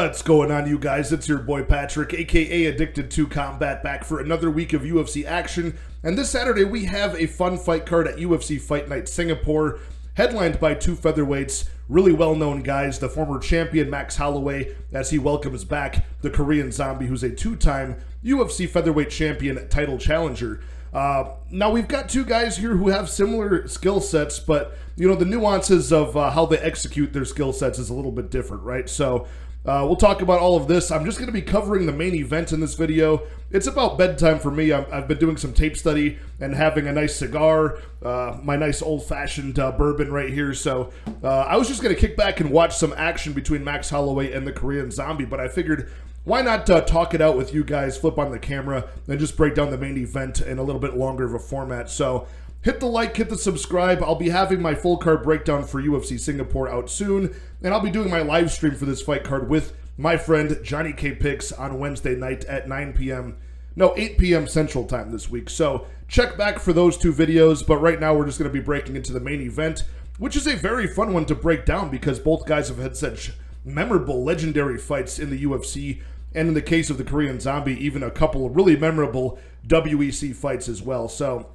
What's going on, you guys? It's your boy Patrick, aka Addicted to Combat, back for another week of UFC action. And this Saturday we have a fun fight card at UFC Fight Night Singapore, headlined by two featherweights, really well-known guys, the former champion Max Holloway, as he welcomes back the Korean Zombie, who's a two-time UFC featherweight champion title challenger. Now we've got two guys here who have similar skill sets, but the nuances of how they execute their skill sets is a little bit different, right? So we'll talk about all of this. I'm just going to be covering the main event in this video. It's about bedtime for me. I've been doing some tape study and having a nice cigar, my nice old-fashioned bourbon right here. So I was just going to kick back and watch some action between Max Holloway and the Korean Zombie, but I figured, why not talk it out with you guys, flip on the camera, and just break down the main event in a little bit longer of a format. So hit the like, hit the subscribe. I'll be having my full card breakdown for UFC Singapore out soon, and I'll be doing my live stream for this fight card with my friend Johnny K. Picks on Wednesday night at 8 p.m. Central Time this week. So check back for those two videos, but right now we're just going to be breaking into the main event, which is a very fun one to break down because both guys have had such memorable, legendary fights in the UFC, and in the case of the Korean Zombie, even a couple of really memorable WEC fights as well. So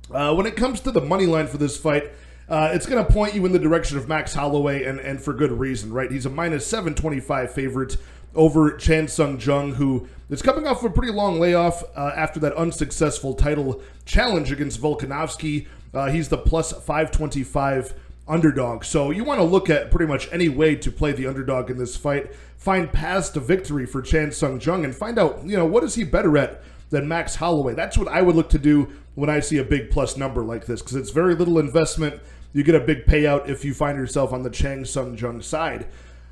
when it comes to the money line for this fight, it's going to point you in the direction of Max Holloway, and for good reason, right? He's a minus 725 favorite over Chan Sung Jung, who is coming off a pretty long layoff after that unsuccessful title challenge against Volkanovski. He's the plus 525 underdog. So you want to look at pretty much any way to play the underdog in this fight, find paths to victory for Chan Sung Jung, and find out, what is he better at than Max Holloway? That's what I would look to do when I see a big plus number like this, because it's very little investment. You get a big payout if you find yourself on the Chan Sung Jung side.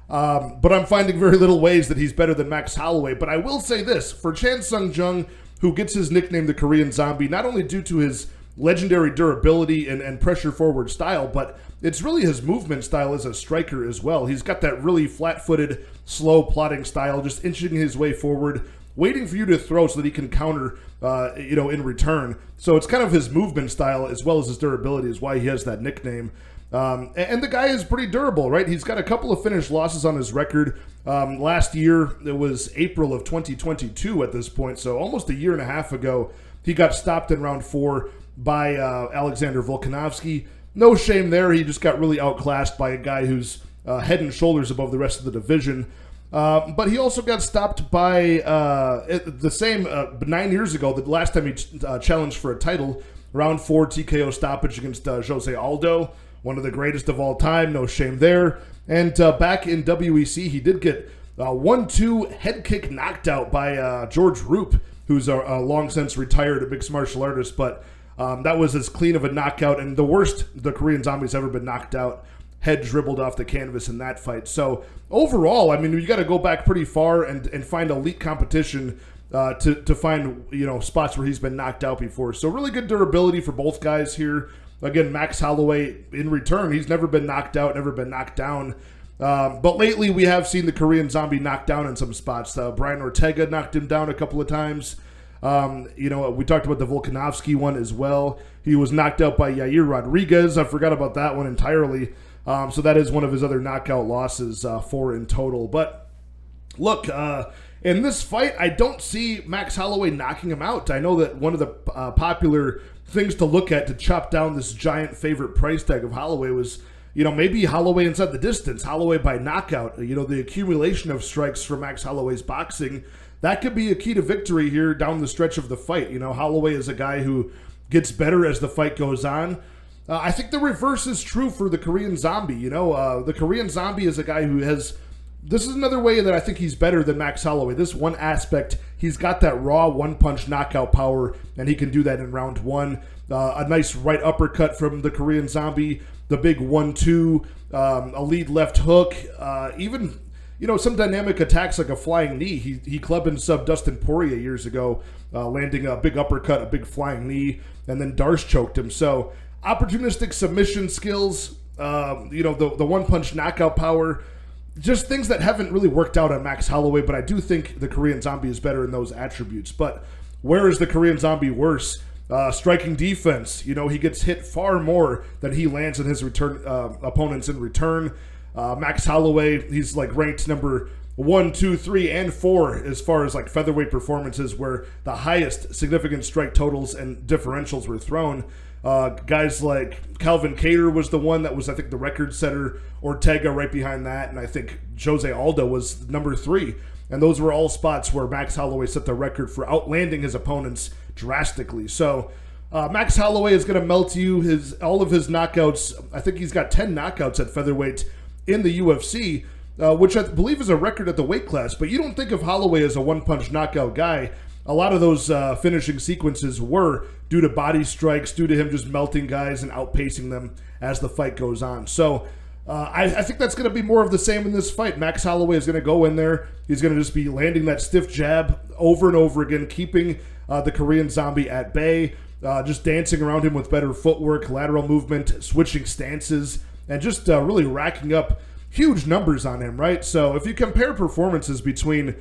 But I'm finding very little ways that he's better than Max Holloway. But I will say this, for Chan Sung Jung, who gets his nickname the Korean Zombie, not only due to his legendary durability and pressure forward style, but it's really his movement style as a striker as well. He's got that really flat-footed, slow plotting style, just inching his way forward, waiting for you to throw so that he can counter, in return. So it's kind of his movement style as well as his durability is why he has that nickname. And the guy is pretty durable, right? He's got a couple of finished losses on his record. Last year, it was April of 2022 at this point, so almost a year and a half ago, he got stopped in round 4 by Alexander Volkanovski. No shame there. He just got really outclassed by a guy who's head and shoulders above the rest of the division. But he also got stopped by the same 9 years ago, the last time he challenged for a title, round 4 TKO stoppage against Jose Aldo, one of the greatest of all time. No shame there. And back in WEC, he did get 1-2 head kick knocked out by George Roop, who's a long since retired mixed martial artist, but that was as clean of a knockout and the worst the Korean Zombie's ever been knocked out. Head dribbled off the canvas in that fight. So overall, I mean, you got to go back pretty far and find elite competition to find spots where he's been knocked out before. So really good durability for both guys here. Again, Max Holloway in return, he's never been knocked out, never been knocked down. But lately we have seen the Korean Zombie knocked down in some spots. Brian Ortega knocked him down a couple of times. We talked about the Volkanovski one as well. He was knocked out by Yair Rodriguez. I forgot about that one entirely. So that is one of his other knockout losses, 4 in total. But look, in this fight, I don't see Max Holloway knocking him out. I know that one of the popular things to look at to chop down this giant favorite price tag of Holloway was, maybe Holloway inside the distance, Holloway by knockout. The accumulation of strikes from Max Holloway's boxing, that could be a key to victory here down the stretch of the fight. Holloway is a guy who gets better as the fight goes on. I think the reverse is true for the Korean Zombie. The Korean Zombie is a guy who has... This is another way that I think he's better than Max Holloway. This one aspect, he's got that raw one-punch knockout power, and he can do that in round 1. A nice right uppercut from the Korean Zombie, the big 1-2, a lead left hook, even... some dynamic attacks like a flying knee. He clubbed and subbed Dustin Poirier years ago, landing a big uppercut, a big flying knee, and then Darce choked him. So opportunistic submission skills, the one-punch knockout power, just things that haven't really worked out on Max Holloway, but I do think the Korean Zombie is better in those attributes. But where is the Korean Zombie worse? Striking defense. He gets hit far more than he lands in his opponents in return. Max Holloway, he's like ranked number 1, 2, 3, and 4 as far as like featherweight performances where the highest significant strike totals and differentials were thrown. Guys like Calvin Kattar was the one that was, I think, the record setter. Ortega right behind that, and I think Jose Aldo was number 3. And those were all spots where Max Holloway set the record for outlanding his opponents drastically. So Max Holloway is going to melt you. All of his knockouts, I think he's got 10 knockouts at featherweight in the UFC, which I believe is a record at the weight class. But you don't think of Holloway as a one-punch knockout guy. A lot of those finishing sequences were due to body strikes, due to him just melting guys and outpacing them as the fight goes on. So I think that's going to be more of the same in this fight. Max Holloway is going to go in there. He's going to just be landing that stiff jab over and over again, keeping the Korean Zombie at bay, just dancing around him with better footwork, lateral movement, switching stances, and just really racking up huge numbers on him, right? So if you compare performances between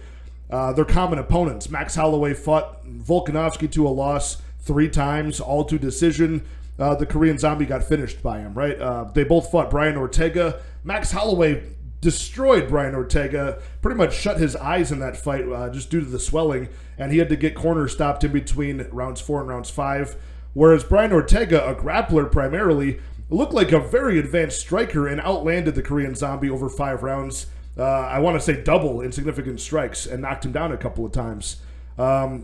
their common opponents, Max Holloway fought Volkanovski to a loss 3 times, all to decision. The Korean Zombie got finished by him, right? They both fought Brian Ortega. Max Holloway destroyed Brian Ortega, pretty much shut his eyes in that fight just due to the swelling, and he had to get corner stopped in between rounds 4 and rounds 5. Whereas Brian Ortega, a grappler primarily, looked like a very advanced striker and outlanded the Korean Zombie over 5 rounds. I want to say double in significant strikes and knocked him down a couple of times.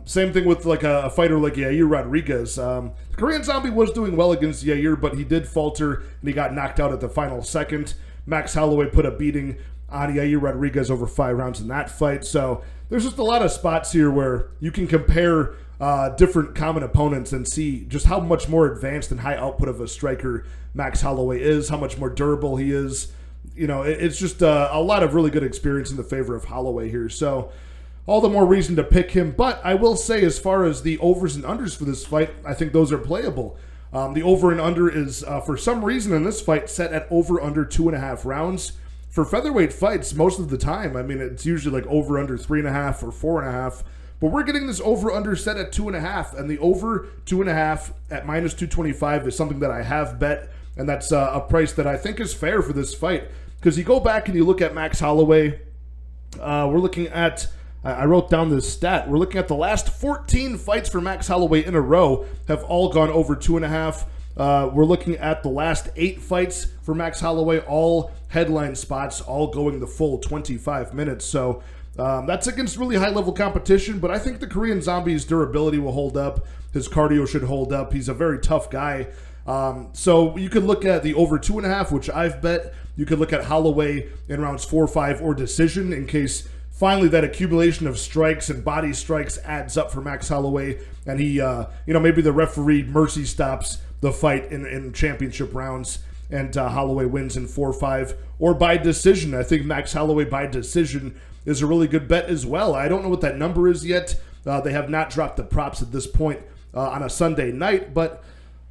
Same thing with like a fighter like Yair Rodriguez. The Korean Zombie was doing well against Yair, but he did falter and he got knocked out at the final second. Max Holloway put a beating on Yair Rodriguez over 5 rounds in that fight. So there's just a lot of spots here where you can compare different common opponents and see just how much more advanced and high output of a striker Max Holloway is, how much more durable he is. You know, it's just a lot of really good experience in the favor of Holloway here. So all the more reason to pick him. But I will say, as far as the overs and unders for this fight, I think those are playable. The over and under is, for some reason in this fight, set at over under 2.5 rounds. For featherweight fights, most of the time, I mean, it's usually like over under 3.5 or 4.5. But we're getting this over under set at 2.5, and the over 2.5 at minus 225 is something that I have bet, and that's a price that I think is fair for this fight. Because you go back and you look at Max Holloway, we're looking at, I wrote down this stat, we're looking at the last 14 fights for Max Holloway in a row have all gone over 2.5. We're looking at the last 8 fights for Max Holloway, all headline spots, all going the full 25 minutes. So that's against really high-level competition, but I think the Korean Zombie's durability will hold up. His cardio should hold up. He's a very tough guy. So you could look at the over 2.5, which I've bet. You could look at Holloway in rounds 4, 5, or decision in case finally that accumulation of strikes and body strikes adds up for Max Holloway, and he, maybe the referee mercy stops the fight in championship rounds, and Holloway wins in 4, 5, or by decision. I think Max Holloway by decision is a really good bet as well. I don't know what that number is yet. They have not dropped the props at this point on a Sunday night, but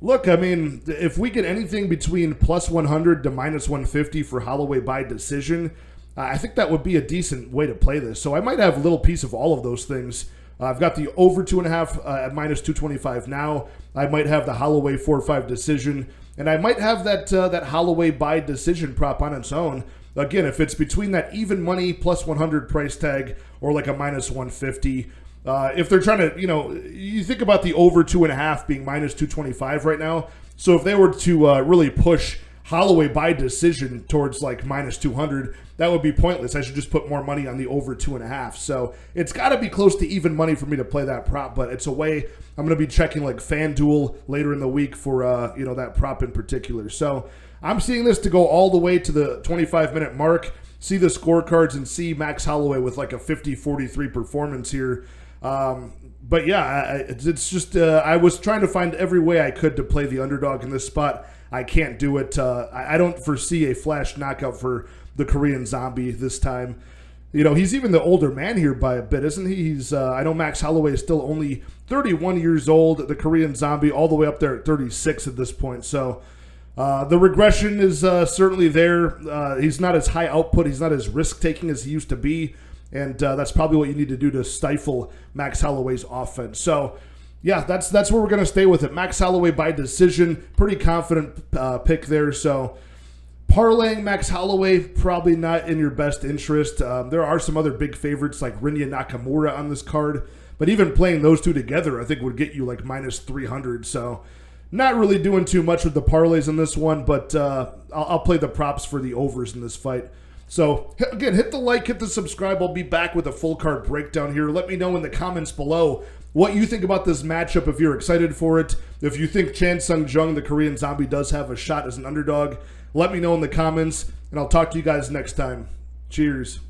look, I mean, if we get anything between plus 100 to minus 150 for Holloway by decision, I think that would be a decent way to play this. So I might have a little piece of all of those things. I've got the over 2.5 at minus 225 now. I might have the Holloway 4-5 decision, and I might have that Holloway by decision prop on its own. Again, if it's between that even money plus 100 price tag or like a minus 150. If they're trying to, you think about the over 2.5 being minus 225 right now. So if they were to really push Holloway by decision towards like minus 200, that would be pointless. I should just put more money on the over 2.5. So it's got to be close to even money for me to play that prop, but it's a way I'm going to be checking like FanDuel later in the week for, that prop in particular. So I'm seeing this to go all the way to the 25-minute mark, see the scorecards, and see Max Holloway with like a 50-43 performance here. But yeah, it's just I was trying to find every way I could to play the underdog in this spot. I can't do it. I don't foresee a flash knockout for the Korean Zombie this time. He's even the older man here by a bit, isn't he? I know Max Holloway is still only 31 years old. The Korean Zombie all the way up there at 36 at this point. So the regression is certainly there. He's not as high output. He's not as risk-taking as he used to be. And that's probably what you need to do to stifle Max Holloway's offense. So, yeah, that's where we're going to stay with it. Max Holloway by decision. Pretty confident pick there. So, Parlaying Max Holloway, probably not in your best interest. There are some other big favorites like Rinya Nakamura on this card, but even playing those two together I think would get you like minus 300, so not really doing too much with the parlays in this one, but I'll play the props for the overs in this fight. So, again, hit the like, hit the subscribe. I'll be back with a full card breakdown here. Let me know in the comments below what you think about this matchup, if you're excited for it. If you think Chan Sung Jung, the Korean Zombie, does have a shot as an underdog, let me know in the comments, and I'll talk to you guys next time. Cheers.